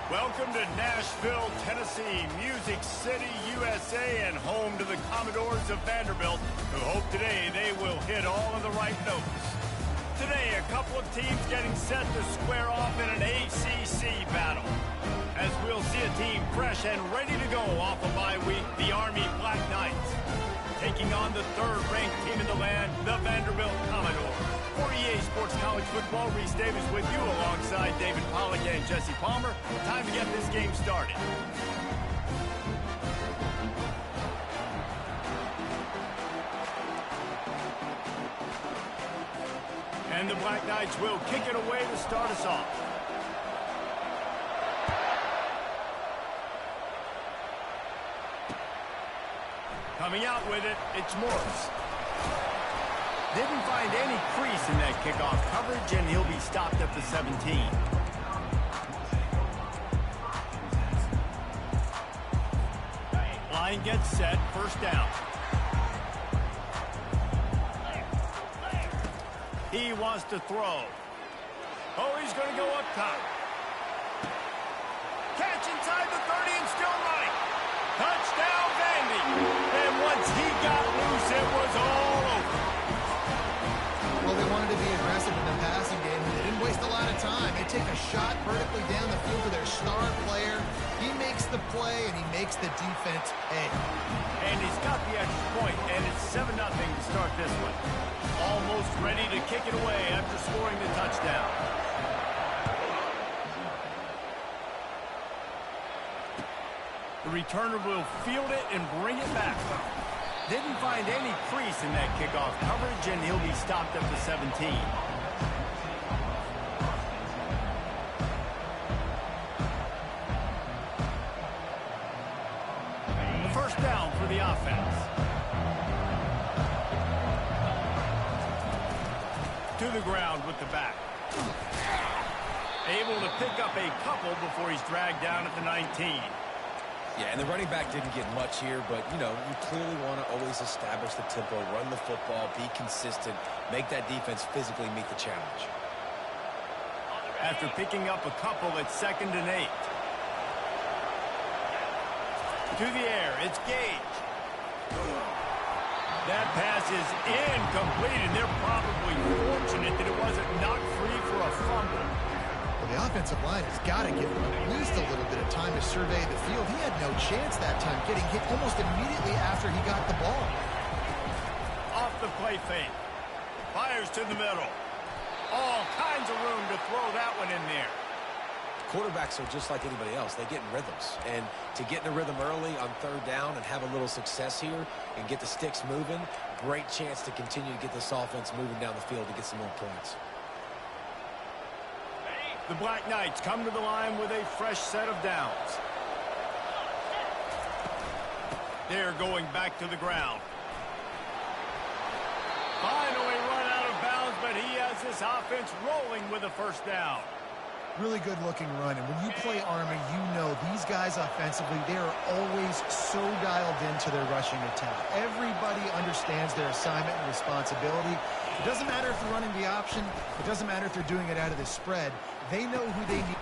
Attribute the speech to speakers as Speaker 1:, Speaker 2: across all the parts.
Speaker 1: Welcome to Nashville, Tennessee, Music City, USA, and home to the Commodores of Vanderbilt, who hope today they will hit all of the right notes. Today, a couple of teams getting set to square off in an ACC battle. As we'll see a team fresh and ready to go off a bye week, the Army Black Knights, taking on the third-ranked team in the land, the Vanderbilt Commodores. For EA Sports College Football, Reese Davis with you alongside David Pollack and Jesse Palmer. Time to get this game started. And the Black Knights will kick it away to start us off. Coming out with it, it's Morris. Didn't find any crease in that kickoff coverage, and he'll be stopped at the 17. Line gets set, first down. He wants to throw. Oh, he's going to go up top. Catch inside the 30 and still running. Touchdown, Vandy. And once he got loose, it was all over.
Speaker 2: Well, they wanted to be aggressive in the passing game, and they didn't waste a lot of time. They take a shot vertically down the field to their star player. He makes the play, and he makes the defense pay.
Speaker 1: And he's got the extra point, and it's 7-0 to start this one. Almost ready to kick it away after scoring the touchdown. The returner will field it and bring it back. Didn't find any crease in that kickoff coverage, and he'll be stopped at the 17. The first down for the offense. To the ground with the back. Able to pick up a couple before he's dragged down at the 19.
Speaker 3: Yeah, and the running back didn't get much here, but, you know, you clearly want to always establish the tempo, run the football, be consistent, make that defense physically meet the challenge.
Speaker 1: After picking up a couple, it's 2nd and 8. To the air, it's Gage. That pass is incomplete, and they're probably fortunate that it wasn't knocked free for a fumble.
Speaker 2: The offensive line has got to give him at least a little bit of time to survey the field. He had no chance that time, getting hit almost immediately after he got the ball.
Speaker 1: Off the play fake. Fires to the middle. All kinds of room to throw that one in there.
Speaker 3: Quarterbacks are just like anybody else. They get in rhythms. And to get in a rhythm early on 3rd down and have a little success here and get the sticks moving, great chance to continue to get this offense moving down the field to get some more points.
Speaker 1: The Black Knights come to the line with a fresh set of downs. They're going back to the ground. Finally run out of bounds, but he has this offense rolling with a first down.
Speaker 2: Really good-looking run, and when you play Army, you know these guys offensively, they are always so dialed into their rushing attack. Everybody understands their assignment and responsibility. It doesn't matter if they're running the option. It doesn't matter if they're doing it out of the spread. They know who they need.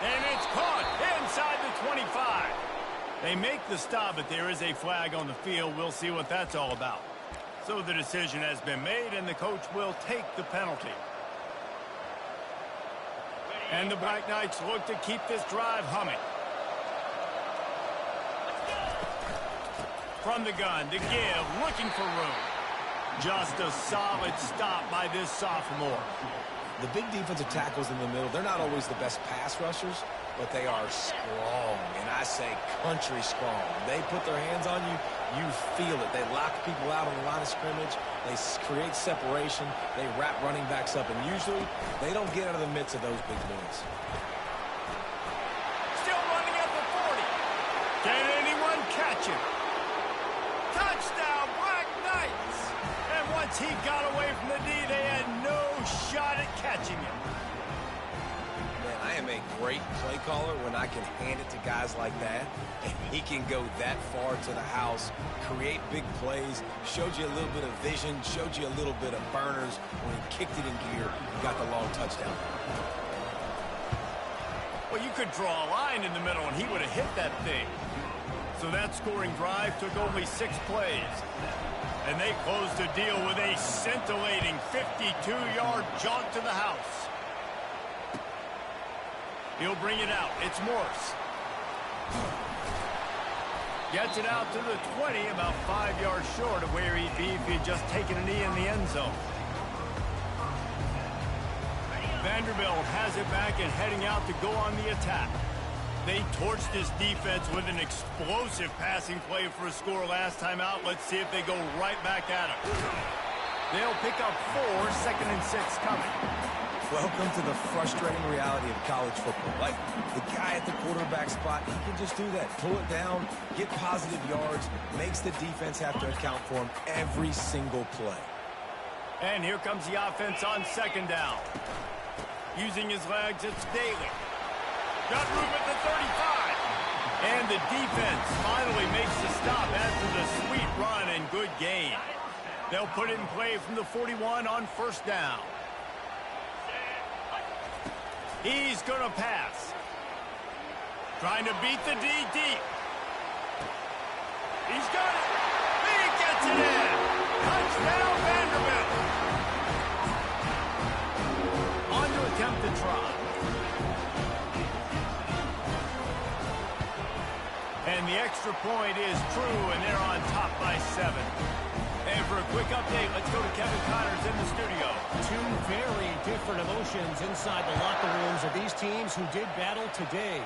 Speaker 1: And it's caught inside the 25. They make the stop, but there is a flag on the field. We'll see what that's all about. So the decision has been made, and the coach will take the penalty. And the Black Knights look to keep this drive humming. From the gun, to give, looking for room. Just a solid stop by this sophomore.
Speaker 3: The big defensive tackles in the middle, they're not always the best pass rushers, but they are strong, and I say country strong. They put their hands on you, you feel it. They lock people out on the line of scrimmage. They create separation. They wrap running backs up, and usually they don't get out of the midst of those big boys.
Speaker 1: Still running at the 40. Can anyone catch him? Touchdown, Black Knights! And once he got away from the D, they had no shot at catching him.
Speaker 3: Man, I am a great play caller when I can hand it to guys like that, and he can go that far to the house, create big plays, showed you a little bit of vision, showed you a little bit of burners when he kicked it in gear and got the long touchdown.
Speaker 1: Well, you could draw a line in the middle, and he would have hit that thing. So that scoring drive took only 6 plays. And they closed the deal with a scintillating 52-yard jaunt to the house. He'll bring it out. It's Morse. Gets it out to the 20, about 5 yards short of where he'd be if he had just taken a knee in the end zone. Vanderbilt has it back and heading out to go on the attack. They torched this defense with an explosive passing play for a score last time out. Let's see if they go right back at it. They'll pick up 4, 2nd and 6 coming.
Speaker 3: Welcome to the frustrating reality of college football. Like, the guy at the quarterback spot, he can just do that. Pull it down, get positive yards, makes the defense have to account for him every single play.
Speaker 1: And here comes the offense on 2nd down. Using his legs, it's Daly. Got room at the 35. And the defense finally makes the stop after the sweet run and good gain. They'll put it in play from the 41 on 1st down. He's going to pass. Trying to beat the D deep. He's got it. He gets it in. Touchdown, Vanderbilt. On to attempt the try. And the extra point is true, and they're on top by 7. And for a quick update, let's go to Kevin Connors in the studio.
Speaker 4: 2 very different emotions inside the locker rooms of these teams who did battle today.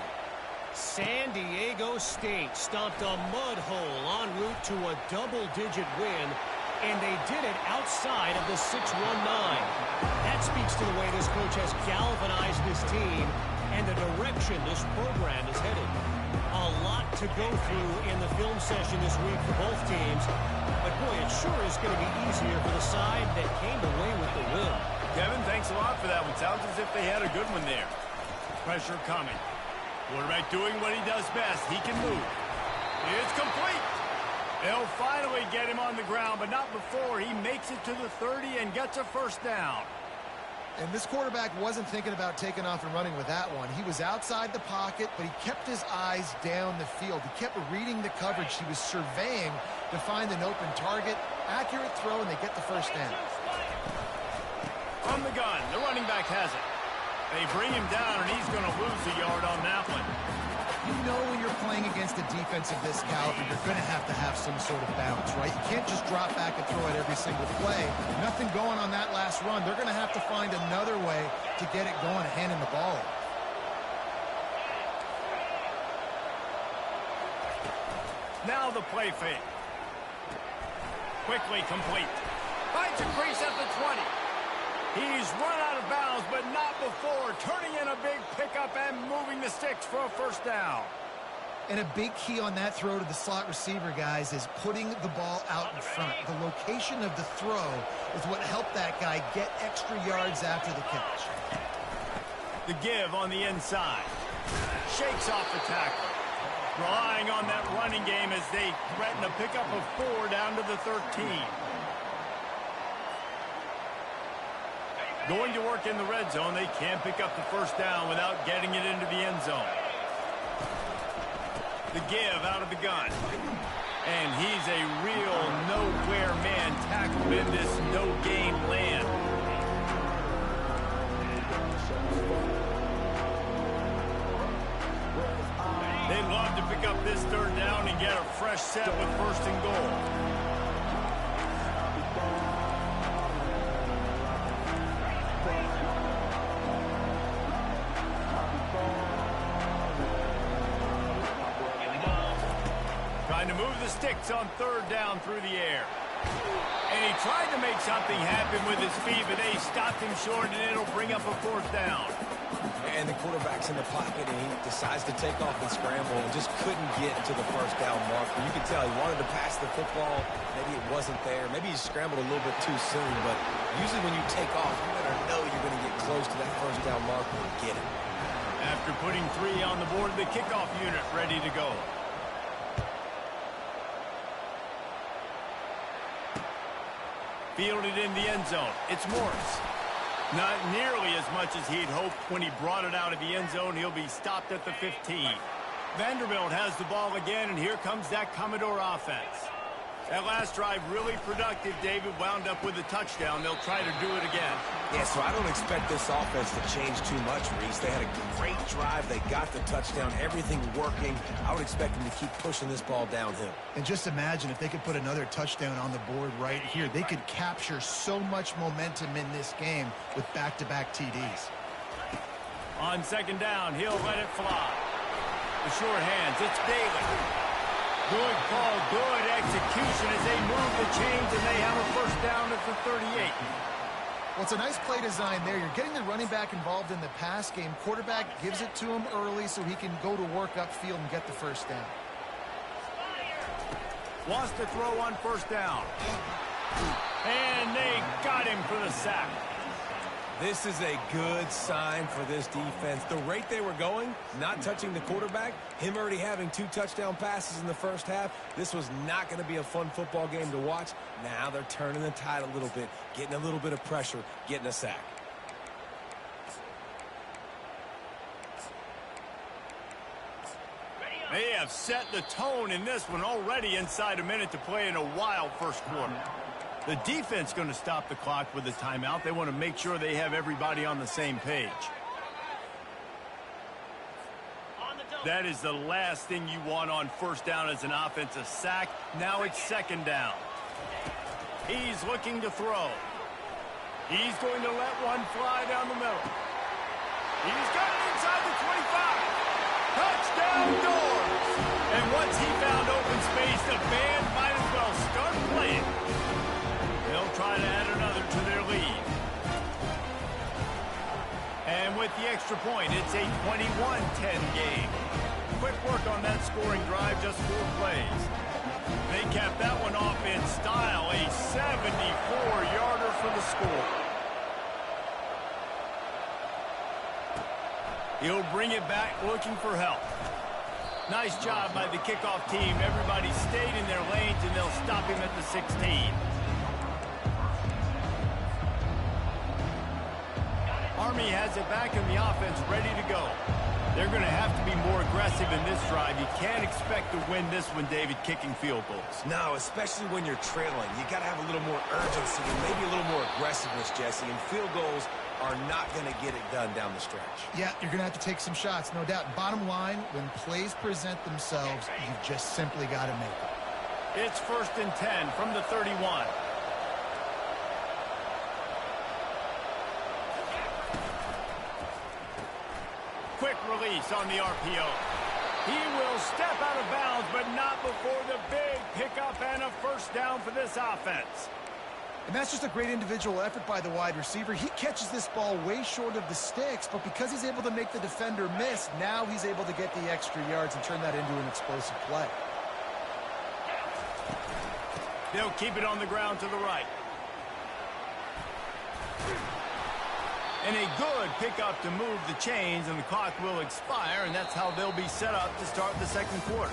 Speaker 4: San Diego State stomped a mud hole en route to a double-digit win, and they did it outside of the 6-1-9. That speaks to the way this coach has galvanized this team and the direction this program is headed. A lot to go through in the film session this week for both teams, but boy, it sure is going to be easier for the side that came away with the win.
Speaker 1: Kevin, thanks a lot for that one. Sounds as if they had a good one there. Pressure coming. Quarterback doing what he does best. He can move. It's complete. They'll finally get him on the ground, but not before he makes it to the 30 and gets a 1st down.
Speaker 2: And this quarterback wasn't thinking about taking off and running with that one. He was outside the pocket, but he kept his eyes down the field. He kept reading the coverage. He was surveying to find an open target. Accurate throw, and they get the 1st down.
Speaker 1: From the gun, the running back has it. They bring him down, and he's going to lose a yard on that one.
Speaker 2: You know when you're playing against a defense of this caliber, you're going to have some sort of bounce, right? You can't just drop back and throw it every single play. Nothing going on that last run. They're going to have to find another way to get it going, handing the ball.
Speaker 1: Now the play fake. Quickly complete. Finds a crease at the 20. He's run out of bounds, but not before turning in a big pickup and moving the sticks for a 1st down.
Speaker 2: And a big key on that throw to the slot receiver, guys, is putting the ball out in front. The location of the throw is what helped that guy get extra yards after the catch.
Speaker 1: The give on the inside. Shakes off the tackle. Relying on that running game as they threaten a pickup of 4 down to the 13. Going to work in the red zone. They can't pick up the 1st down without getting it into the end zone. The give out of the gun. And he's a real nowhere man tackled in this no-gain land. They'd love to pick up this 3rd down and get a fresh set with 1st and goal. Trying to move the sticks on 3rd down through the air. And he tried to make something happen with his feet, but they stopped him short, and it'll bring up a 4th down.
Speaker 3: And the quarterback's in the pocket, and he decides to take off and scramble and just couldn't get to the 1st down marker. You could tell he wanted to pass the football. Maybe it wasn't there. Maybe he scrambled a little bit too soon, but usually when you take off, you better know you're going to get close to that 1st down marker and get it.
Speaker 1: After putting 3 on the board, the kickoff unit ready to go. Fielded in the end zone. It's Morris. Not nearly as much as he'd hoped when he brought it out of the end zone. He'll be stopped at the 15. Vanderbilt has the ball again, and here comes that Commodore offense. That last drive really productive. David wound up with a touchdown. They'll try to do it again.
Speaker 3: Yeah, so I don't expect this offense to change too much, Reese. They had a great drive. They got the touchdown. Everything working. I would expect them to keep pushing this ball downhill.
Speaker 2: And just imagine if they could put another touchdown on the board right here. They could capture so much momentum in this game with back-to-back TDs.
Speaker 1: On second down, he'll let it fly. The short hands, it's Daly. Good call, good execution as they move the chains, and they have a first down at the 38.
Speaker 2: Well, it's a nice play design there. You're getting the running back involved in the pass game. Quarterback gives it to him early so he can go to work upfield and get the first down.
Speaker 1: Wants to throw on first down. And they got him for the sack.
Speaker 3: This is a good sign for this defense. The rate they were going, not touching the quarterback, him already having 2 touchdown passes in the first half, this was not going to be a fun football game to watch. Now they're turning the tide a little bit, getting a little bit of pressure, getting a sack.
Speaker 1: They have set the tone in this one already inside a minute to play in a wild first quarter. The defense going to stop the clock with a timeout. They want to make sure they have everybody on the same page. That is the last thing you want on first down as an offensive sack. Now it's second down. He's looking to throw. He's going to let one fly down the middle. He's got it inside the 25. Touchdown Doors! And once he found open space, the band might as well start playing. They'll try to add another to their lead. And with the extra point, it's a 21-10 game. Quick work on that scoring drive, just 4 plays. They capped that one off in style, a 74-yarder for the score. He'll bring it back looking for help. Nice job by the kickoff team. Everybody stayed in their lanes, and they'll stop him at the 16. Army has it back in the offense, ready to go. They're going to have to be more aggressive in this drive. You can't expect to win this one, David, kicking field goals.
Speaker 3: No, especially when you're trailing. You got to have a little more urgency and maybe a little more aggressiveness, Jesse. And field goals are not going to get it done down the stretch.
Speaker 2: Yeah, you're going to have to take some shots, no doubt. Bottom line, when plays present themselves, you've just simply got to make them.
Speaker 1: It's 1st and 10 from the 31. Quick release on the RPO. He will step out of bounds, but not before the big pickup and a first down for this offense.
Speaker 2: And that's just a great individual effort by the wide receiver. He catches this ball way short of the sticks, but because he's able to make the defender miss, now he's able to get the extra yards and turn that into an explosive play.
Speaker 1: They'll keep it on the ground to the right. And a good pickup to move the chains, and the clock will expire, and that's how they'll be set up to start the second quarter.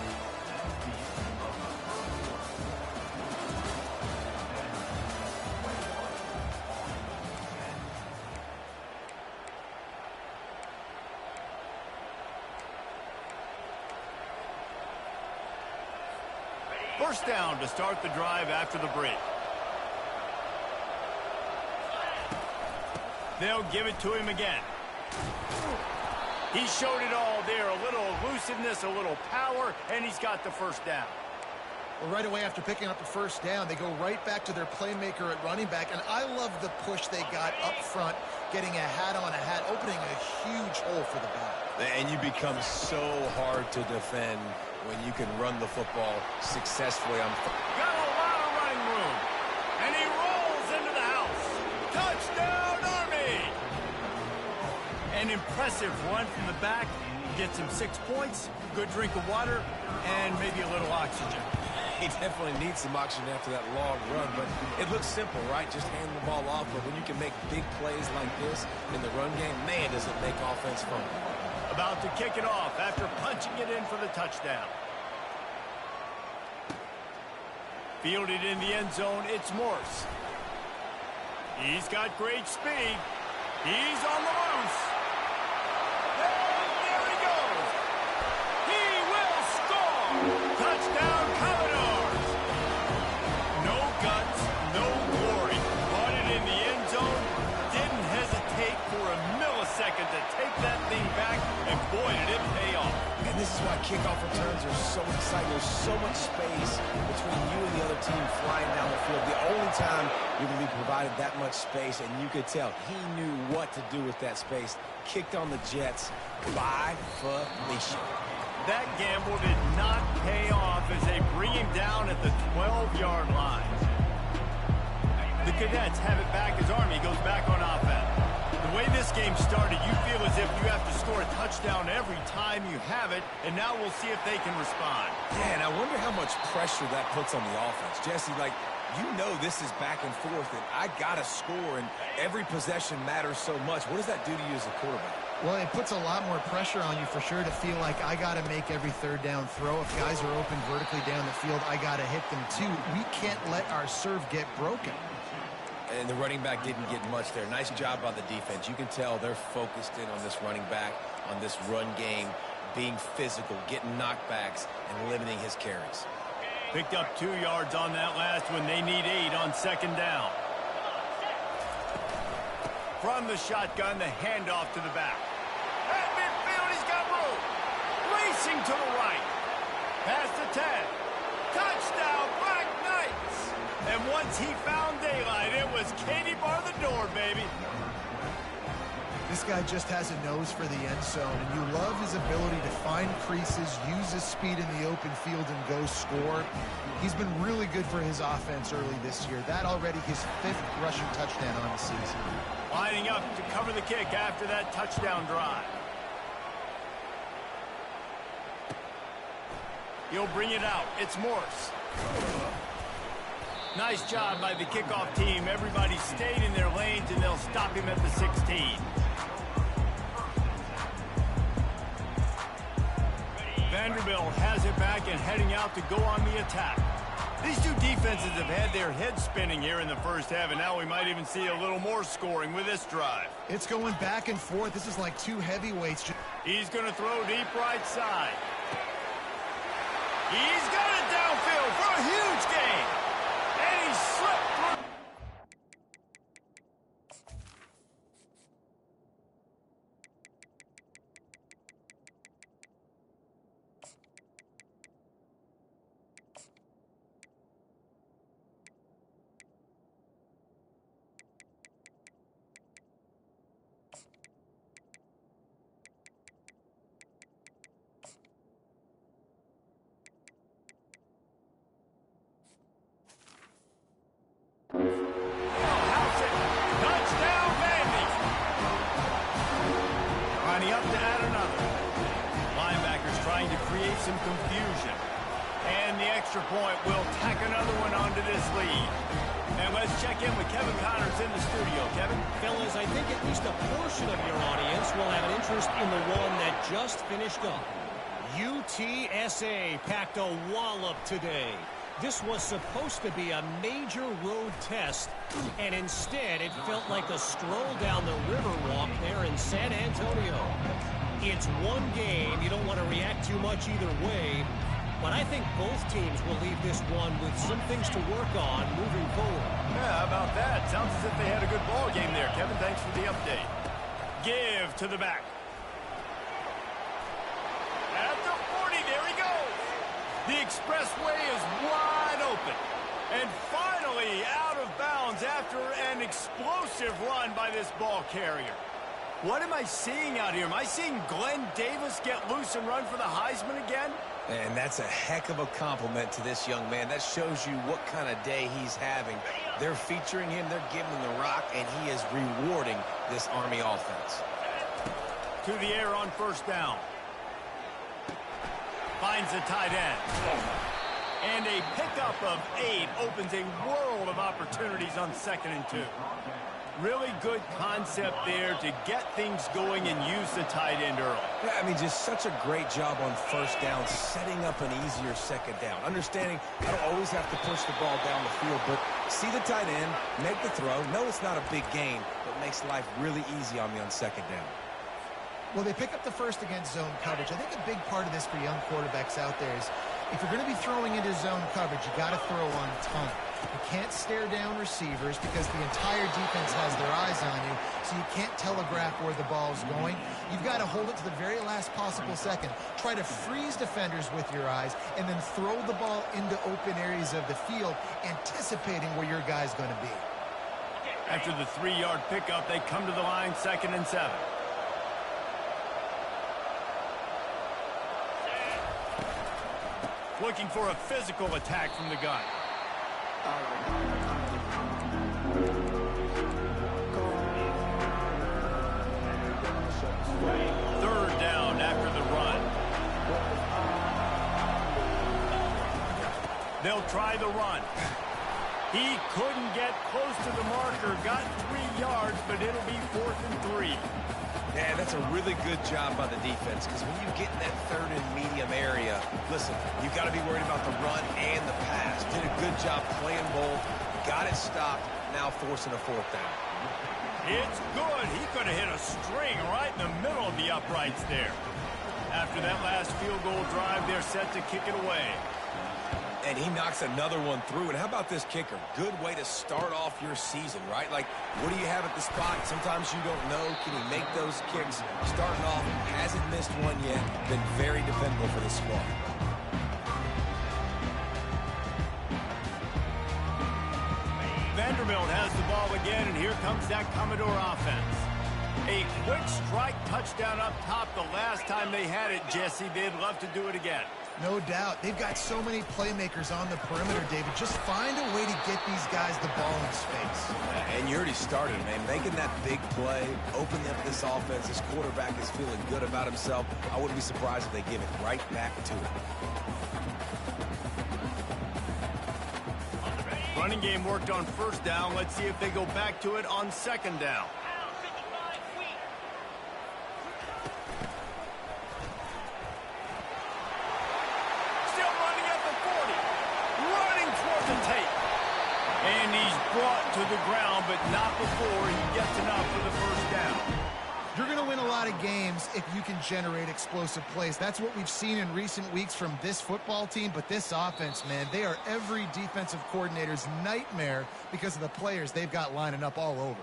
Speaker 1: First down to start the drive after the break. They'll give it to him again. He showed it all there. A little elusiveness, a little power, and he's got the first down.
Speaker 2: Well, right away after picking up the first down, they go right back to their playmaker at running back. And I love the push they got up front, getting a hat on a hat, opening a huge hole for the back.
Speaker 3: And you become so hard to defend when you can run the football successfully on.
Speaker 1: Got a lot of running room. And he rolls into the house. Touchdown, Army! An impressive run from the back. Gets him 6 points, good drink of water, and maybe a little oxygen.
Speaker 3: He definitely needs some oxygen after that long run, but it looks simple, right? Just hand the ball off, but when you can make big plays like this in the run game, man, does it make offense fun.
Speaker 1: About to kick it off after punching it in for the touchdown. Fielded in the end zone, it's Morse. He's got great speed. He's on the loose. And there he goes. He will score. Touchdown, Commodores. No guts, no glory. Caught it in the end zone. Didn't hesitate for a millisecond to take that thing back. And boy, did it pay off.
Speaker 3: And this is why kickoff returns are so exciting. There's so much space between you and the other team flying down the field. The only time you're going to be provided that much space, and you could tell he knew what to do with that space. Kicked on the Jets by Felicia.
Speaker 1: That gamble did not pay off as they bring him down at the 12-yard line. The Cadets have it back as Army goes back on offense. The way this game started, you feel as if you have to score a touchdown every time you have it, and now we'll see if they can respond.
Speaker 3: Yeah, and I wonder how much pressure that puts on the offense. Jesse, like, you know this is back and forth, and I got to score, and every possession matters so much. What does that do to you as a quarterback?
Speaker 2: Well, it puts a lot more pressure on you for sure to feel like I got to make every third down throw. If guys are open vertically down the field, I got to hit them too. We can't let our serve get broken.
Speaker 3: And the running back didn't get much there. Nice job by the defense. You can tell they're focused in on this running back, on this run game, being physical, getting knockbacks, and limiting his carries.
Speaker 1: Picked up 2 yards on that last one. They need 8 on second down. From the shotgun, the handoff to the back. At midfield, he's got room. Racing to the right. Past the 10. Touchdown, Black Knights. And once he found daylight, it was Katie bar the door, baby.
Speaker 2: This guy just has a nose for the end zone, and you love his ability to find creases, use his speed in the open field, and go score. He's been really good for his offense early this year. That already his 5th rushing touchdown on the season.
Speaker 1: Lining up to cover the kick after that touchdown drive. He'll bring it out. It's Morse. Nice job by the kickoff team. Everybody stayed in their lanes, and they'll stop him at the 16. Vanderbilt has it back and heading out to go on the attack. These two defenses have had their heads spinning here in the first half, and now we might even see a little more scoring with this drive.
Speaker 2: It's going back and forth. This is like two heavyweights.
Speaker 1: He's going to throw deep right side. He's got it downfield for a huge gain. And he slipped through. Touchdown, Vandy. Lining up to add another. Linebackers trying to create some confusion. And the extra point will tack another one onto this lead. And let's check in with Kevin Connors in the studio. Kevin?
Speaker 4: Fellas, I think at least a portion of your audience will have an interest in the one that just finished up. UTSA packed a wallop today. This was supposed to be a major road test, and instead it felt like a stroll down the Riverwalk there in San Antonio. It's one game. You don't want to react too much either way, but I think both teams will leave this one with some things to work on moving forward.
Speaker 1: Yeah, how about that? Sounds as if they had a good ball game there, Kevin. Thanks for the update. Give to the back. At the 40, there he goes. The expressway is wide open. And finally out of bounds after an explosive run by this ball carrier. What am I seeing out here? Am I seeing Glenn Davis get loose and run for the Heisman again?
Speaker 3: And that's a heck of a compliment to this young man. That shows you what kind of day he's having. They're featuring him, they're giving him the rock, and he is rewarding this Army offense.
Speaker 1: To the air on first down. Finds the tight end. And a pickup of 8 opens a world of opportunities on 2nd and 2. Really good concept there to get things going and use the tight end early.
Speaker 3: Yeah, I mean, just such a great job on 1st down, setting up an easier 2nd down. Understanding I don't always have to push the ball down the field, but see the tight end, make the throw. No, it's not a big gain, but makes life really easy on me on 2nd down.
Speaker 2: Well, they pick up the first against zone coverage. I think a big part of this for young quarterbacks out there is if you're going to be throwing into zone coverage, you got to throw on time. You can't stare down receivers because the entire defense has their eyes on you, so you can't telegraph where the ball's going. You've got to hold it to the very last possible second. Try to freeze defenders with your eyes, and then throw the ball into open areas of the field, anticipating where your guy's going to be.
Speaker 1: After the 3-yard pickup, they come to the line 2nd and 7. Looking for a physical attack from the gun. Third down after the run. They'll try the run. He couldn't get close to the marker. Got 3 yards, but it'll be 4th and 3.
Speaker 3: Yeah, that's a really good job by the defense, because when you get in that 3rd and medium area, listen, you've got to be worried about the run and the pass. Did a good job playing both, got it stopped, now forcing a 4th down.
Speaker 1: It's good. He could have hit a string right in the middle of the uprights there. After that last field goal drive, they're set to kick it away.
Speaker 3: And he knocks another one through. And how about this kicker? Good way to start off your season, right? Like, what do you have at the spot? Sometimes you don't know. Can he make those kicks? Starting off, hasn't missed one yet. Been very dependable for this squad.
Speaker 1: Vanderbilt has the ball again, and here comes that Commodore offense. A quick strike touchdown up top the last time they had it, Jesse. They'd love to do it again.
Speaker 2: No doubt. They've got so many playmakers on the perimeter, David. Just find a way to get these guys the ball in space.
Speaker 3: And you already started, man. Making that big play, opening up this offense. This quarterback is feeling good about himself. I wouldn't be surprised if they give it right back to him.
Speaker 1: Running game worked on 1st down. Let's see if they go back to it on 2nd down. And he's brought to the ground, but not before he gets enough for the 1st down.
Speaker 2: You're going to win a lot of games if you can generate explosive plays. That's what we've seen in recent weeks from this football team, but this offense, man, they are every defensive coordinator's nightmare because of the players they've got lining up all over.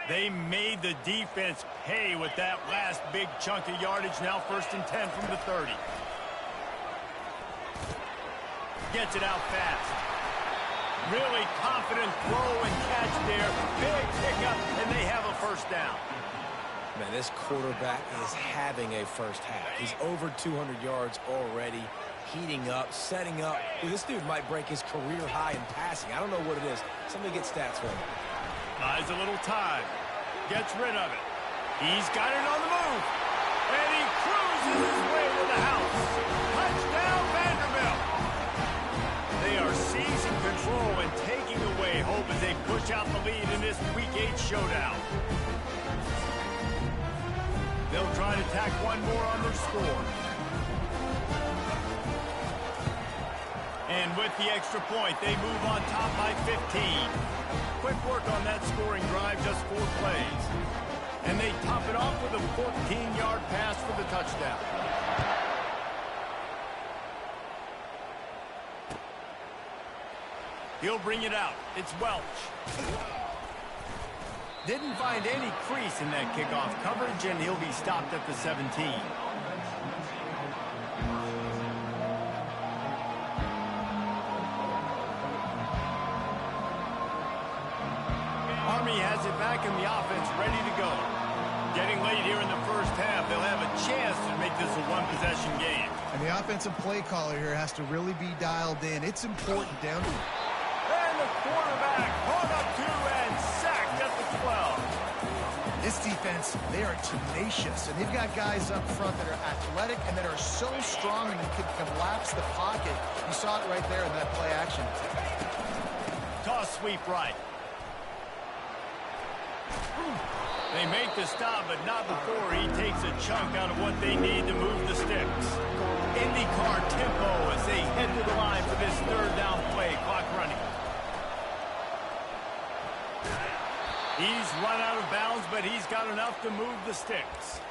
Speaker 1: They made the defense pay with that last big chunk of yardage. Now 1st and 10 from the 30. Gets it out fast. Really confident throw and catch there. Big pickup, and they have a 1st down.
Speaker 3: Man, this quarterback is having a 1st half. He's over 200 yards already, heating up, setting up. Dude, this dude might break his career high in passing. I don't know what it is. Somebody get stats for him.
Speaker 1: Buys a little time. Gets rid of it. He's got it on the move. And he cruises his way to the house. Touchdown, Vanderbilt. They are seizing control and taking away hope as they push out the lead in this Week 8 showdown. They'll try to tack one more on their score. And with the extra point, they move on top by 15. Quick work on that scoring drive, just 4 plays. And they top it off with a 14-yard pass for the touchdown. He'll bring it out. It's Welch. Didn't find any crease in that kickoff coverage, and he'll be stopped at the 17. Army has it back in the offense, ready to go. Getting late here in the 1st half, they'll have a chance to make this a one-possession game.
Speaker 2: And the offensive play caller here has to really be dialed in. It's important down to...
Speaker 1: And the quarterback caught up to and sacked at the 12.
Speaker 2: This defense, they are tenacious, and they've got guys up front that are athletic and that are so strong and can collapse the pocket. You saw it right there in that play action.
Speaker 1: Toss sweep right. They make the stop, but not before he takes a chunk out of what they need to move the sticks. IndyCar tempo as they head to the line for this third down play. Clock running. He's run out of bounds, but he's got enough to move the sticks.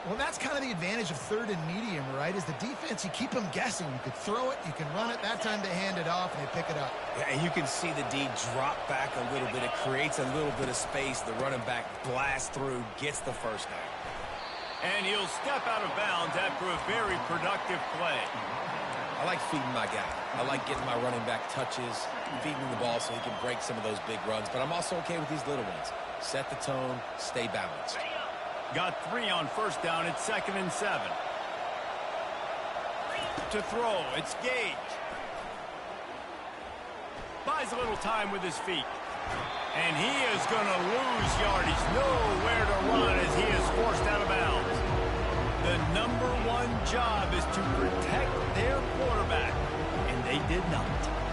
Speaker 2: Well, that's kind of the advantage of third and medium, right? Is the defense, you keep them guessing. You could throw it, you can run it. That time they hand it off and they pick it up.
Speaker 3: Yeah, and you can see the D drop back a little bit. It creates a little bit of space. The running back blasts through, gets the first down.
Speaker 1: And he'll step out of bounds after a very productive play.
Speaker 3: I like feeding my guy. I like getting my running back touches, feeding him the ball so he can break some of those big runs. But I'm also okay with these little ones. Set the tone, stay balanced.
Speaker 1: Got 3 on first down. It's 2nd and 7. To throw, it's Gage. Buys a little time with his feet. And he is going to lose yardage. Nowhere to run as he is forced out of bounds. The #1 job is to protect their quarterback. And they did not.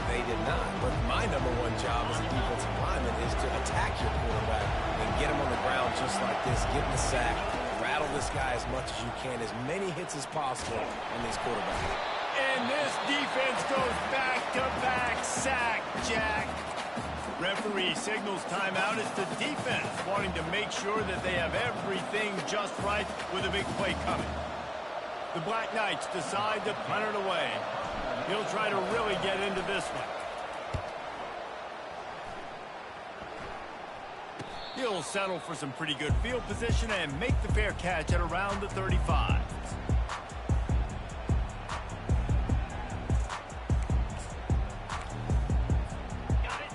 Speaker 3: They did not. But my #1 job as a defensive lineman is to attack your quarterback and get him on the ground just like this. Get the sack. Rattle this guy as much as you can. As many hits as possible on these quarterbacks.
Speaker 1: And this defense goes back-to-back sack, Jack. Referee signals timeout. It's the defense wanting to make sure that they have everything just right with a big play coming. The Black Knights decide to punt it away. He'll try to really get into this one. He'll settle for some pretty good field position and make the fair catch at around the 35.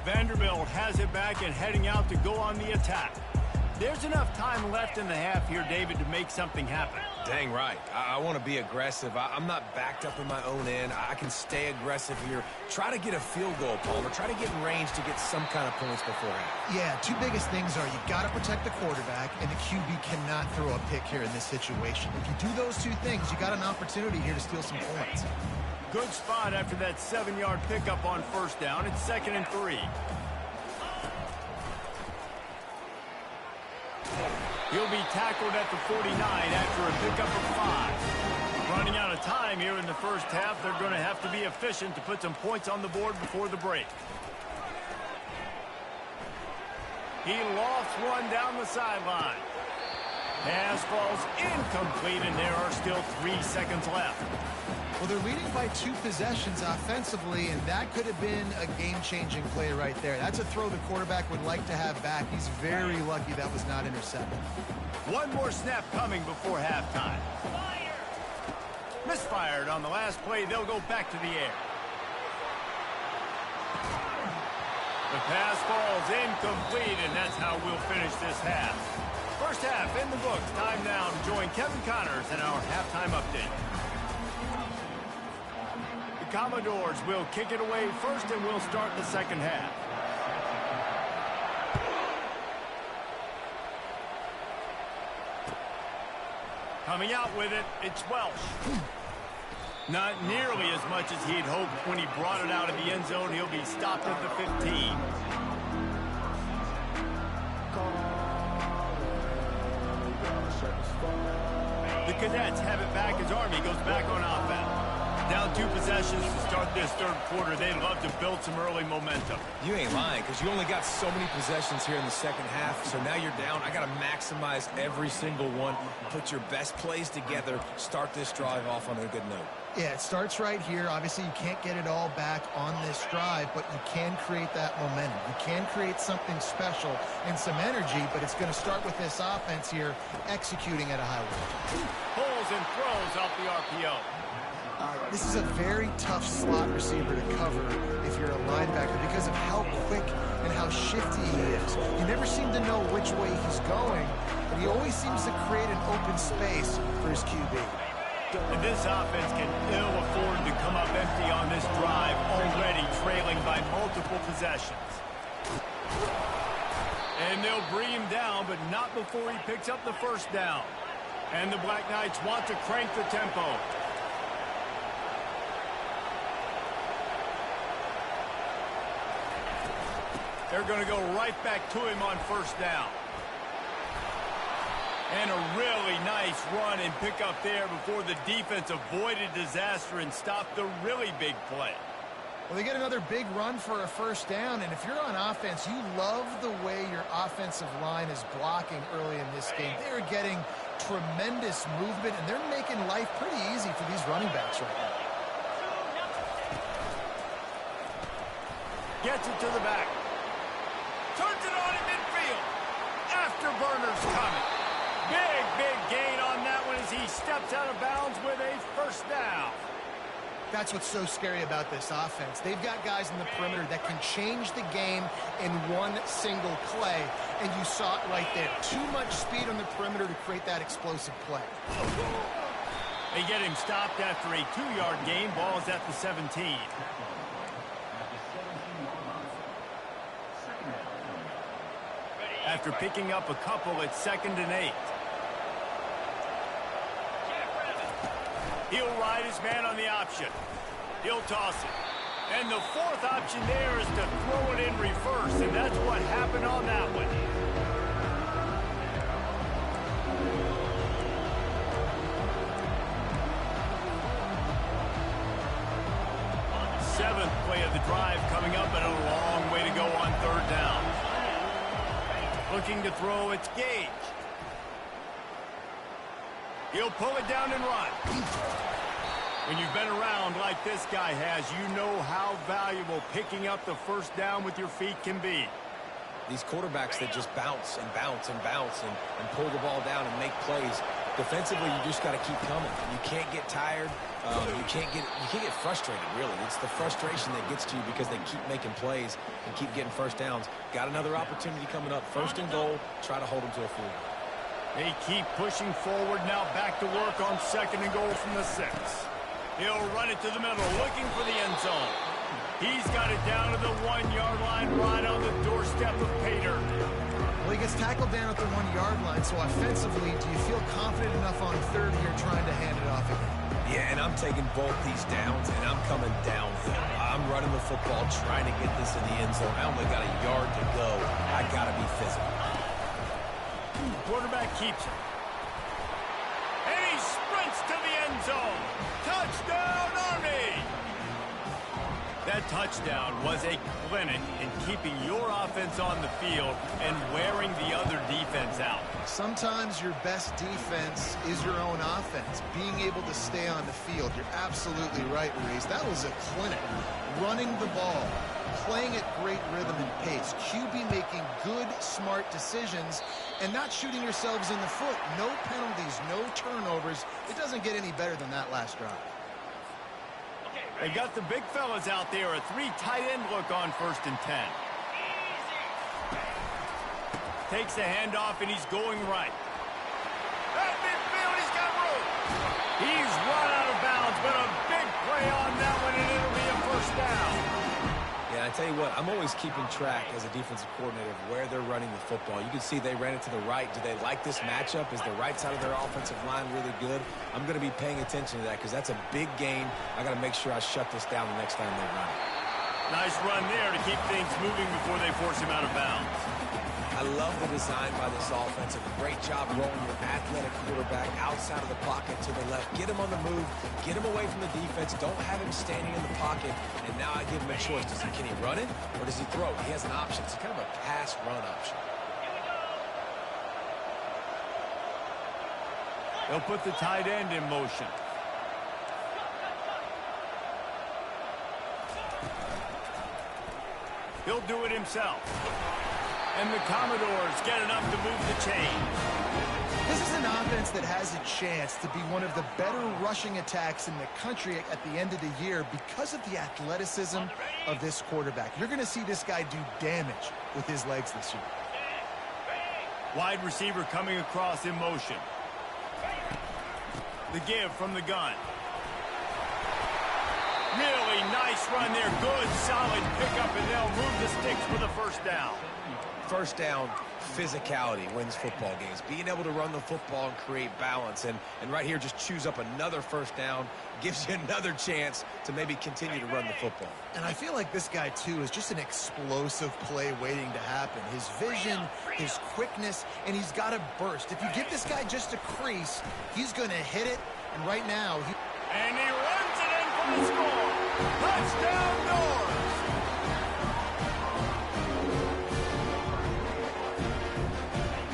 Speaker 1: Vanderbilt has it back and heading out to go on the attack. There's enough time left in the half here, David, to make something happen.
Speaker 3: Dang right. I want to be aggressive. I'm not backed up in my own end. I can stay aggressive here. Try to get a field goal, Palmer. Try to get in range to get some kind of points beforehand.
Speaker 2: Yeah, 2 biggest things are you got to protect the quarterback, and the QB cannot throw a pick here in this situation. If you do those 2 things, you got an opportunity here to steal some points.
Speaker 1: Good spot after that 7-yard pickup on first down. It's 2nd and 3. He'll be tackled at the 49 after a pickup of 5. Running out of time here in the first half. They're going to have to be efficient to put some points on the board before the break. He lofts one down the sideline. Pass falls incomplete, and there are still 3 seconds left.
Speaker 2: Well, they're leading by 2 possessions offensively, and that could have been a game-changing play right there. That's a throw the quarterback would like to have back. He's very lucky that was not intercepted.
Speaker 1: One more snap coming before halftime. Misfired on the last play. They'll go back to the air. The pass falls incomplete, and that's how we'll finish this half. First half in the books. Time now to join Kevin Connors in our halftime update. The Commodores will kick it away first, and we'll start the second half. Coming out with it, it's Welsh. Not nearly as much as he'd hoped when he brought it out of the end zone. He'll be stopped at the 15. The Cadets have it back as Army goes back on offense. Down 2 possessions to start this third quarter. They'd love to build some early momentum.
Speaker 3: You ain't lying, because you only got so many possessions here in the second half, so now you're down. I got to maximize every single one, put your best plays together, start this drive off on a good note.
Speaker 2: Yeah, it starts right here. Obviously, you can't get it all back on this drive, but you can create that momentum. You can create something special and some energy, but it's going to start with this offense here executing at a high level.
Speaker 1: Pulls and throws off the RPO.
Speaker 2: This is a very tough slot receiver to cover if you're a linebacker because of how quick and how shifty he is. You never seem to know which way he's going, but he always seems to create an open space for his QB.
Speaker 1: And this offense can ill afford to come up empty on this drive, already trailing by multiple possessions. And they'll bring him down, but not before he picks up the first down. And the Black Knights want to crank the tempo. They're going to go right back to him on first down. And a really nice run and pick up there before the defense avoided disaster and stopped the really big play.
Speaker 2: Well, they get another big run for a first down, and if you're on offense, you love the way your offensive line is blocking early in this game. They're getting tremendous movement, and they're making life pretty easy for these running backs right now.
Speaker 1: Gets it to the back. Turns it on in midfield. Afterburner's coming. Big gain on that one as he steps out of bounds with a first down.
Speaker 2: That's what's so scary about this offense. They've got guys in the perimeter that can change the game in one single play, and you saw it right there. Too much speed on the perimeter to create that explosive play.
Speaker 1: They get him stopped after a 2-yard gain. Ball's at the 17. After picking up a couple, it's 2nd and 8. He'll ride his man on the option. He'll toss it. And the fourth option there is to throw it in reverse, and that's what happened on that one. Seventh play of the drive coming up, and a long way to go on 3rd down. Looking to throw, it's Gage. He'll pull it down and run. When you've been around like this guy has, you know how valuable picking up the first down with your feet can be.
Speaker 3: These quarterbacks that just bounce and bounce and bounce and pull the ball down and make plays. Defensively, you just got to keep coming. You can't get tired. You can't get frustrated, really. It's the frustration that gets to you because they keep making plays and keep getting first downs. Got another opportunity coming up. 1st and goal. Try to hold them to a field.
Speaker 1: They keep pushing forward. Now back to work on 2nd and goal from the 6. He'll run it to the middle, looking for the end zone. He's got it down to the 1-yard line, right on the doorstep of Pater.
Speaker 2: Well, he gets tackled down at the 1-yard line, so offensively, do you feel confident enough on 3rd here trying to hand it off again?
Speaker 3: Yeah, and I'm taking both these downs, and I'm coming downhill. I'm running the football, trying to get this in the end zone. I only got a yard to go. I got to be physical.
Speaker 1: Quarterback keeps it. And he sprints to the end zone. Touchdown, Army! That touchdown was a clinic in keeping your offense on the field and wearing the other defense out.
Speaker 2: Sometimes your best defense is your own offense, being able to stay on the field. You're absolutely right, Reese. That was a clinic. Running the ball, playing at great rhythm and pace. QB making good, smart decisions and not shooting yourselves in the foot. No penalties, no turnovers. It doesn't get any better than that last drive.
Speaker 1: They got the big fellas out there. A 3 tight end look on 1st and 10. Takes the handoff, and he's going right. At midfield, he's got room. He's run out of bounds, but a big play on that one, and it'll be a first down.
Speaker 3: Yeah, I tell you what, I'm always keeping track as a defensive coordinator of where they're running the football. You can see they ran it to the right. Do they like this matchup? Is the right side of their offensive line really good? I'm going to be paying attention to that because that's a big game. I got to make sure I shut this down the next time they run it.
Speaker 1: Nice run there to keep things moving before they force him out of bounds.
Speaker 3: I love the design by this offense. A great job rolling your athletic quarterback outside of the pocket to the left. Get him on the move. Get him away from the defense. Don't have him standing in the pocket. And now I give him a choice. Can he run it or does he throw it? He has an option. It's kind of a pass-run option.
Speaker 1: They'll put the tight end in motion. He'll do it himself. And the Commodores get enough to move the chain.
Speaker 2: This is an offense that has a chance to be one of the better rushing attacks in the country at the end of the year because of the athleticism of this quarterback. You're going to see this guy do damage with his legs this year.
Speaker 1: Wide receiver coming across in motion. The give from the gun. Really nice run there. Good, solid pickup, and they'll move the sticks for the first down.
Speaker 3: first down physicality wins football games. Being able to run the football and create balance. And right here, just choose up another first down, gives you another chance to maybe continue to run the football.
Speaker 2: And I feel like this guy, too, is just an explosive play waiting to happen. His vision, his quickness, and he's got a burst. If you give this guy just a crease, he's going to hit it. And right now,
Speaker 1: and he runs it in for the score. Touchdown, North.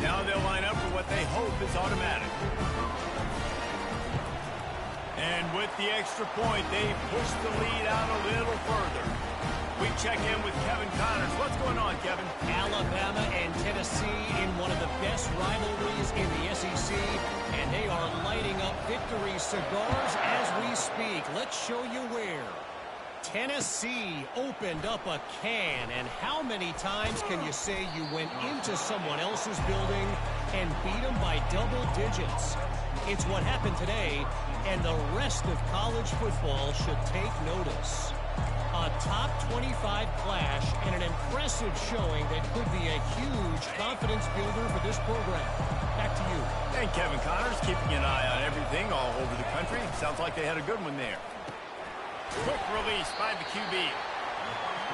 Speaker 1: Now they'll line up for what they hope is automatic. And with the extra point, they push the lead out a little further. We check in with Kevin Connors. What's going on, Kevin?
Speaker 4: Alabama and Tennessee in one of the best rivalries in the SEC, and they are lighting up victory cigars as we speak. Let's show you where. Tennessee opened up a can, and how many times can you say you went into someone else's building and beat them by double digits? It's what happened today, and the rest of college football should take notice. A top 25 clash and an impressive showing that could be a huge confidence builder for this program. Back to you.
Speaker 1: And Kevin Connors keeping an eye on everything all over the country. Sounds like they had a good one there. Quick release by the QB.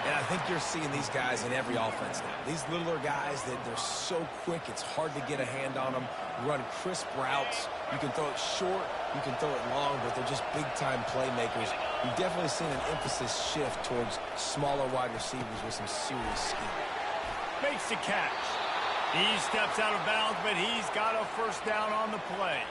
Speaker 3: And I think you're seeing these guys in every offense now. These littler guys, they're so quick, it's hard to get a hand on them. Run crisp routes. You can throw it short, you can throw it long, but they're just big-time playmakers. You've definitely seen an emphasis shift towards smaller wide receivers with some serious skill.
Speaker 1: Makes the catch. He steps out of bounds, but he's got a first down on the play.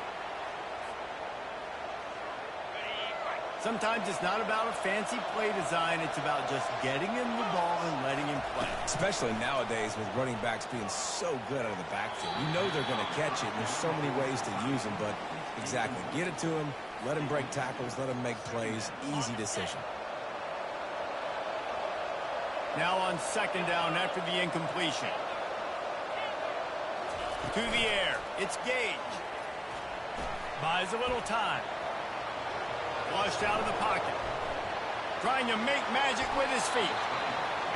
Speaker 1: Sometimes it's not about a fancy play design. It's about just getting him the ball and letting him play.
Speaker 3: Especially nowadays with running backs being so good out of the backfield. You know they're going to catch it, and there's so many ways to use them, but exactly. Get it to him, let him break tackles, let him make plays. Easy decision.
Speaker 1: Now on second down after the incompletion. To the air. It's Gage. Buys a little time. Flushed out of the pocket. Trying to make magic with his feet.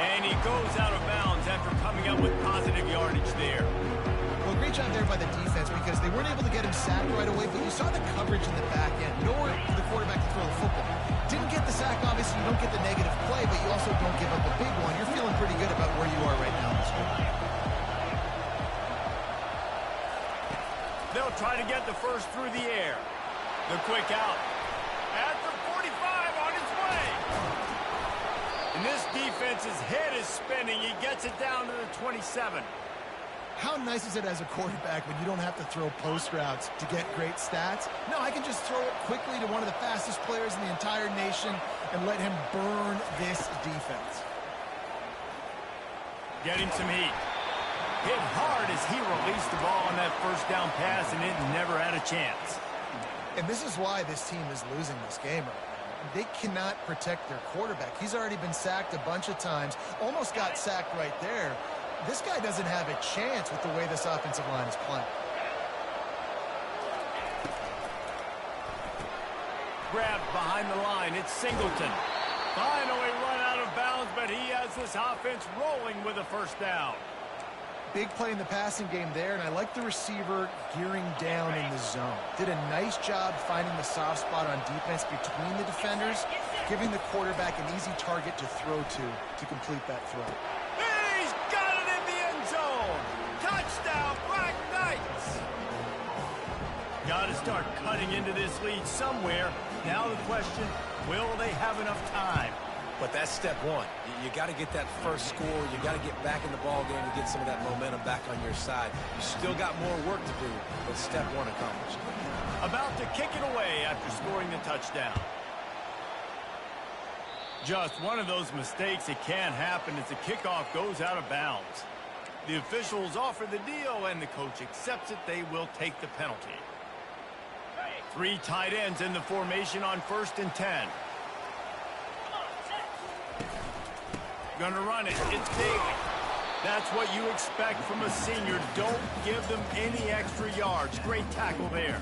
Speaker 1: And he goes out of bounds after coming up with positive yardage there.
Speaker 2: well, great job there by the defense because they weren't able to get him sacked right away, but you saw the coverage in the back end. Nowhere for the quarterback to throw the football. Didn't get the sack, obviously. You don't get the negative play, but you also don't give up a big one. You're feeling pretty good about where you are right now in this game.
Speaker 1: They'll try to get the first through the air. The quick out. At the 45 on its way. And this defense's head is spinning. He gets it down to the 27.
Speaker 2: How nice is it as a quarterback when you don't have to throw post routes to get great stats? No, I can just throw it quickly to one of the fastest players in the entire nation and let him burn this defense.
Speaker 1: Getting some heat. Hit hard as he released the ball on that first down pass, and it never had a chance.
Speaker 2: And this is why this team is losing this game right now. They cannot protect their quarterback. He's already been sacked a bunch of times, almost got sacked right there. This guy doesn't have a chance with the way this offensive line is playing.
Speaker 1: Grabbed behind the line. It's Singleton. Finally run out of bounds, but he has this offense rolling with a first down.
Speaker 2: Big play in the passing game there, and I like the receiver gearing down in the zone. Did a nice job finding the soft spot on defense between the defenders, giving the quarterback an easy target to throw to complete that throw.
Speaker 1: He's got it in the end zone. Touchdown, Black Knights. Got to start cutting into this lead somewhere. Now the question, will they have enough time?
Speaker 3: But that's step one. You got to get that first score. You got to get back in the ball game to get some of that momentum back on your side. You still got more work to do, but step one accomplished.
Speaker 1: About to kick it away after scoring the touchdown. Just one of those mistakes that can happen as the kickoff goes out of bounds. The officials offer the deal, and the coach accepts it. They will take the penalty. 3 tight ends in the formation on 1st and 10. Gonna run it. It's Daly. That's what you expect from a senior. Don't give them any extra yards. Great tackle there.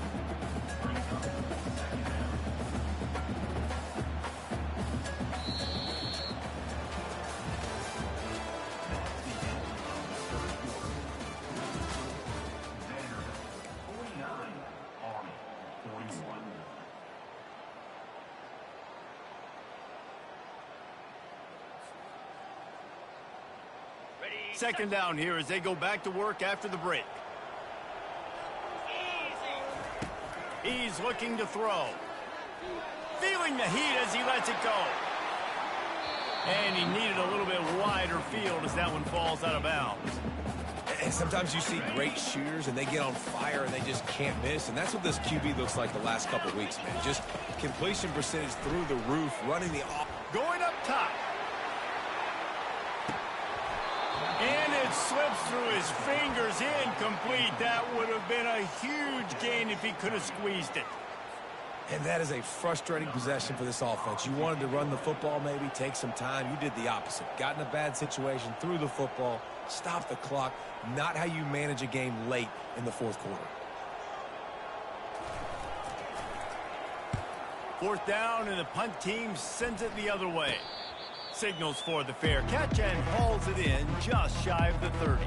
Speaker 1: Second down here as they go back to work after the break. He's looking to throw. Feeling the heat as he lets it go. And he needed a little bit wider field as that one falls out of bounds.
Speaker 3: And sometimes you see great shooters and they get on fire and they just can't miss. And that's what this QB looks like the last couple of weeks, man. Just completion percentage through the roof, running the off.
Speaker 1: Going up top. And it slips through his fingers, incomplete. That would have been a huge gain if he could have squeezed it.
Speaker 3: And that is a frustrating possession for this offense. You wanted to run the football, maybe take some time. You did the opposite. Got in a bad situation, threw the football, stopped the clock. Not how you manage a game late in the fourth quarter.
Speaker 1: Fourth down, and the punt team sends it the other way. Signals for the fair catch and hauls it in just shy of the 30.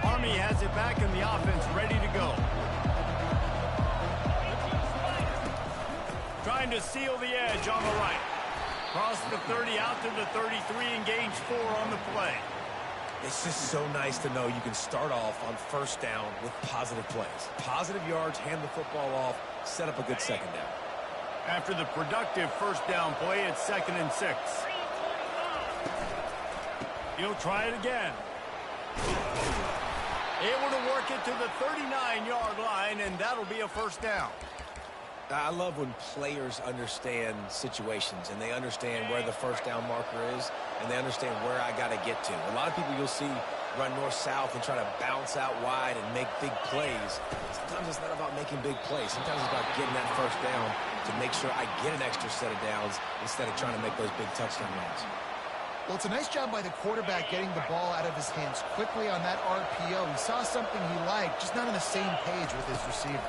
Speaker 1: Army has it back in the offense, ready to go. Trying to seal the edge on the right. Cross the 30 out to the 33 and gains 4 on the play.
Speaker 3: It's just so nice to know you can start off on first down with positive plays. Positive yards, hand the football off, set up a good second down.
Speaker 1: After the productive first down play, it's 2nd and 6. He'll try it again. Able to work it to the 39-yard line, and that'll be a first down.
Speaker 3: I love when players understand situations and they understand where the first down marker is and they understand where I got to get to. A lot of people you'll see run north-south and try to bounce out wide and make big plays. Sometimes it's not about making big plays. Sometimes it's about getting that first down to make sure I get an extra set of downs instead of trying to make those big touchdown runs.
Speaker 2: Well, it's a nice job by the quarterback getting the ball out of his hands quickly on that RPO. He saw something he liked, just not on the same page with his receiver.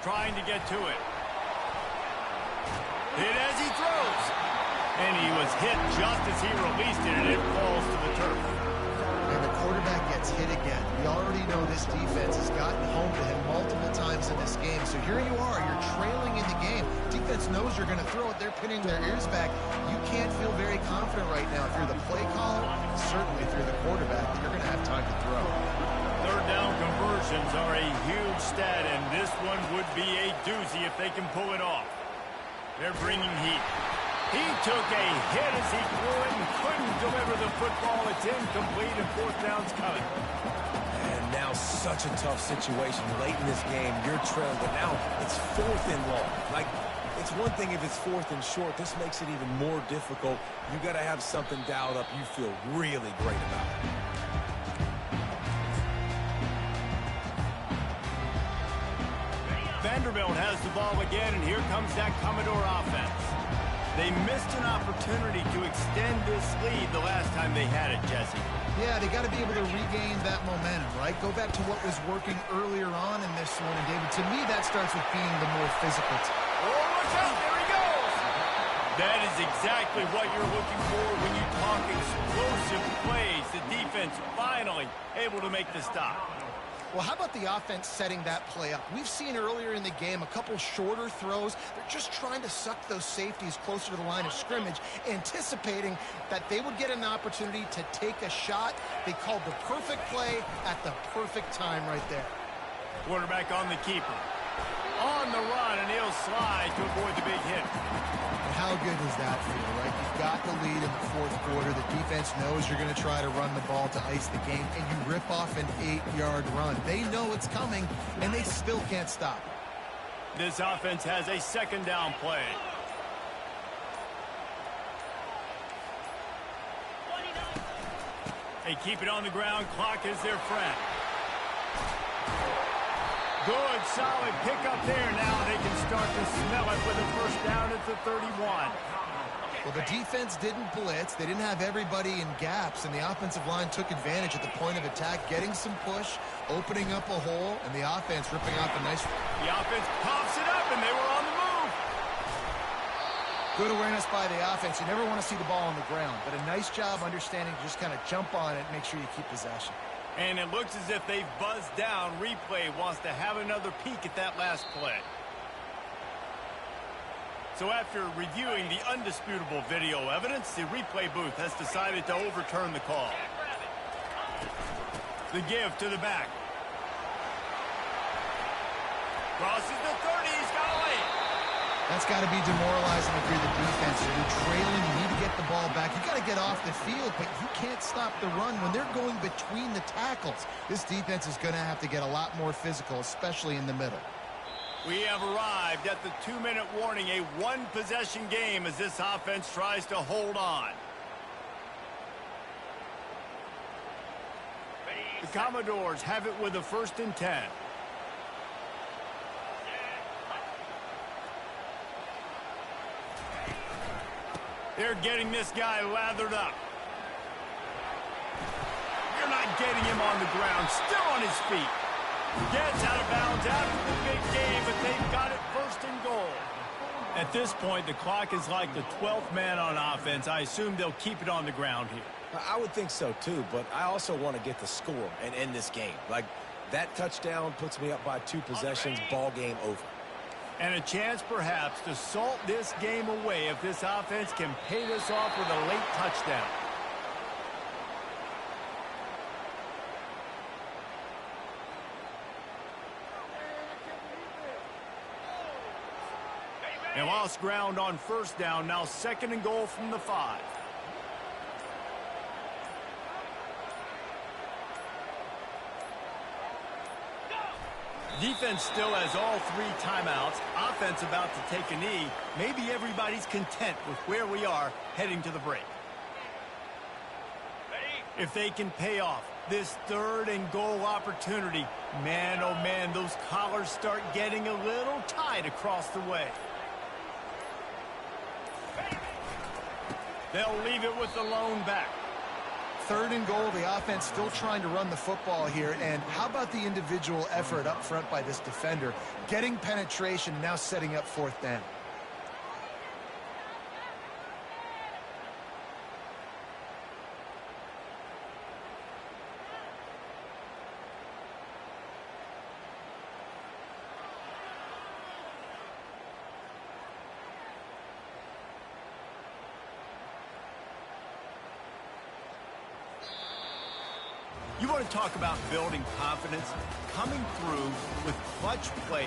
Speaker 1: Trying to get to it. Hit as he throws. And he was hit just as he released it, and it falls to the turf.
Speaker 2: And the quarterback gets hit again. We already know this defense has gotten home to him multiple times in this game. So here you are, you're trailing in the game. Defense knows you're going to throw it. They're pinning their ears back. You can't feel very confident right now if you're the play caller, certainly if you're the quarterback, that you're going to have time to throw.
Speaker 1: Third down conversions are a huge stat, and this one would be a doozy if they can pull it off. They're bringing heat. He took a hit as he threw it and couldn't deliver the football. It's incomplete, and fourth down's coming.
Speaker 3: And now such a tough situation late in this game. You're trailing, but now it's 4th and long. Like, it's one thing if it's 4th and short. This makes it even more difficult. You got to have something dialed up you feel really great about.
Speaker 1: Vanderbilt has the ball again, and here comes that Commodore offense. They missed an opportunity to extend this lead the last time they had it, Jesse.
Speaker 2: Yeah, they got to be able to regain that momentum, right? Go back to what was working earlier on in this one. And, David, to me, that starts with being the more physical team.
Speaker 1: Oh, watch out. There he goes. That is exactly what you're looking for when you talk explosive plays. The defense finally able to make the stop.
Speaker 2: Well, how about the offense setting that play up? We've seen earlier in the game a couple shorter throws. They're just trying to suck those safeties closer to the line of scrimmage, anticipating that they would get an opportunity to take a shot. They called the perfect play at the perfect time right there.
Speaker 1: Quarterback on the keeper. On the run, and he'll slide to avoid the big hit.
Speaker 2: And how good does that feel, right? You've got the lead in the fourth quarter. The defense knows you're going to try to run the ball to ice the game, and you rip off an 8-yard run. They know it's coming, and they still can't stop.
Speaker 1: This offense has a second down play. They keep it on the ground. Clock is their friend. Good, solid pickup there. Now they can start to smell it with a first down at the 31.
Speaker 2: Well, the defense didn't blitz. They didn't have everybody in gaps, and the offensive line took advantage at the point of attack, getting some push, opening up a hole, and the offense ripping off a nice...
Speaker 1: The offense pops it up, and they were on the move.
Speaker 2: Good awareness by the offense. You never want to see the ball on the ground, but a nice job understanding to just kind of jump on it and make sure you keep possession.
Speaker 1: And it looks as if they've buzzed down. Replay wants to have another peek at that last play. So after reviewing the undisputable video evidence, the replay booth has decided to overturn the call. The give to the back. Crosses the 30, he's got a lead.
Speaker 2: That's got to be demoralizing if you're the defense. You're trailing, you need to get the ball back. You got to get off the field, but you can't stop the run when they're going between the tackles. This defense is going to have to get a lot more physical, especially in the middle.
Speaker 1: We have arrived at the 2-minute warning, a one-possession game as this offense tries to hold on. The Commodores have it with a 1st and 10. They're getting this guy lathered up. You're not getting him on the ground, still on his feet. Gets out of bounds after the big game, but they've got it 1st and goal. At this point, the clock is like the 12th man on offense. I assume they'll keep it on the ground here.
Speaker 3: I would think so, too, but I also want to get the score and end this game. Like, that touchdown puts me up by 2 possessions, ball game over.
Speaker 1: And a chance, perhaps, to salt this game away if this offense can pay this off with a late touchdown. They lost ground on 1st down, now 2nd and goal from the 5. Defense still has all 3 timeouts. Offense about to take a knee. Maybe everybody's content with where we are heading to the break. If they can pay off this 3rd and goal opportunity, man, oh man, those collars start getting a little tight across the way. They'll leave it with the lone back.
Speaker 2: 3rd and goal, the offense still trying to run the football here. And how about the individual effort up front by this defender? Getting penetration, now setting up 4th down.
Speaker 1: You want to talk about building confidence? Coming through with clutch plays,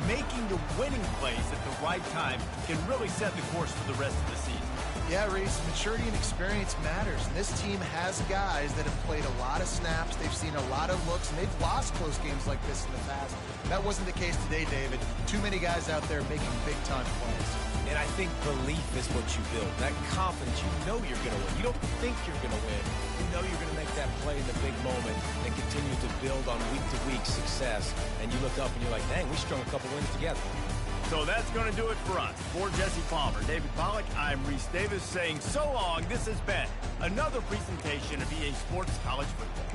Speaker 1: making the winning plays at the right time can really set the course for the rest of the season.
Speaker 2: Yeah, Reese, maturity and experience matters. And this team has guys that have played a lot of snaps. They've seen a lot of looks, and they've lost close games like this in the past. That wasn't the case today, David. Too many guys out there making big-time plays.
Speaker 3: And I think belief is what you build. That confidence, you know you're going to win. You don't think you're going to win. You know you're going to make that play in the big moment and continue to build on week-to-week success. And you look up and you're like, dang, we strung a couple wins together.
Speaker 1: So that's going to do it for us. For Jesse Palmer, David Pollack, I'm Reese Davis saying so long. This has been another presentation of EA Sports College Football.